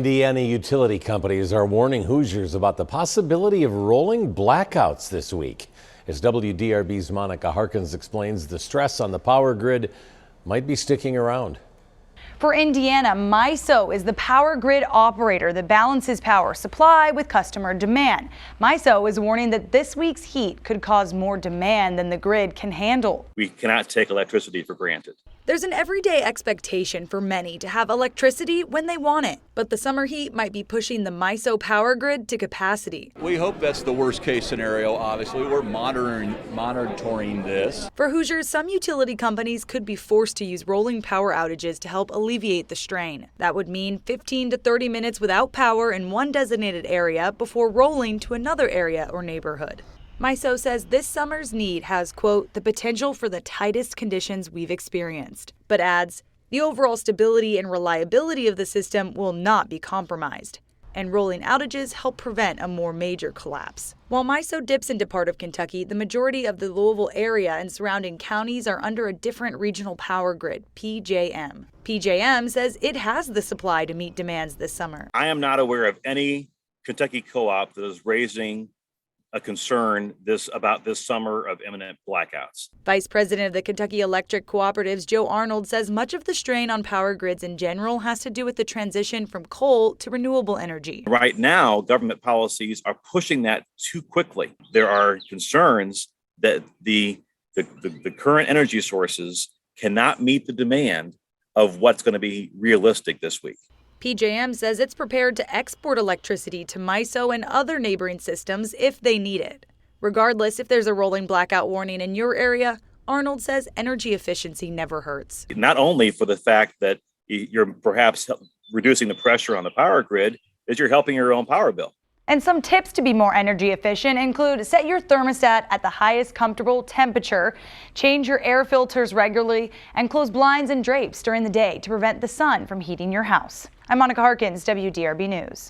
Indiana utility companies are warning Hoosiers about the possibility of rolling blackouts this week. As WDRB's Monica Harkins explains, the stress on the power grid might be sticking around. For Indiana, MISO is the power grid operator that balances power supply with customer demand. MISO is warning that this week's heat could cause more demand than the grid can handle. We cannot take electricity for granted. There's an everyday expectation for many to have electricity when they want it, but the summer heat might be pushing the MISO power grid to capacity. We hope that's the worst case scenario. Obviously, we're monitoring this. For Hoosiers, some utility companies could be forced to use rolling power outages to help alleviate the strain. That would mean 15 to 30 minutes without power in one designated area before rolling to another area or neighborhood. MISO says this summer's need has, quote, the potential for the tightest conditions we've experienced, but adds, the overall stability and reliability of the system will not be compromised, and rolling outages help prevent a more major collapse. While MISO dips into part of Kentucky, the majority of the Louisville area and surrounding counties are under a different regional power grid, PJM. PJM says it has the supply to meet demands this summer. I am not aware of any Kentucky co-op that is raising a concern about this summer of imminent blackouts. Vice President of the Kentucky Electric Cooperatives, Joe Arnold, says much of the strain on power grids in general has to do with the transition from coal to renewable energy. Right now, government policies are pushing that too quickly. There are concerns that the current energy sources cannot meet the demand of what's going to be realistic this week. PJM says it's prepared to export electricity to MISO and other neighboring systems if they need it. Regardless, if there's a rolling blackout warning in your area, Arnold says energy efficiency never hurts. Not only for the fact that you're perhaps reducing the pressure on the power grid, is you're helping your own power bill. And some tips to be more energy efficient include set your thermostat at the highest comfortable temperature, change your air filters regularly, and close blinds and drapes during the day to prevent the sun from heating your house. I'm Monica Harkins, WDRB News.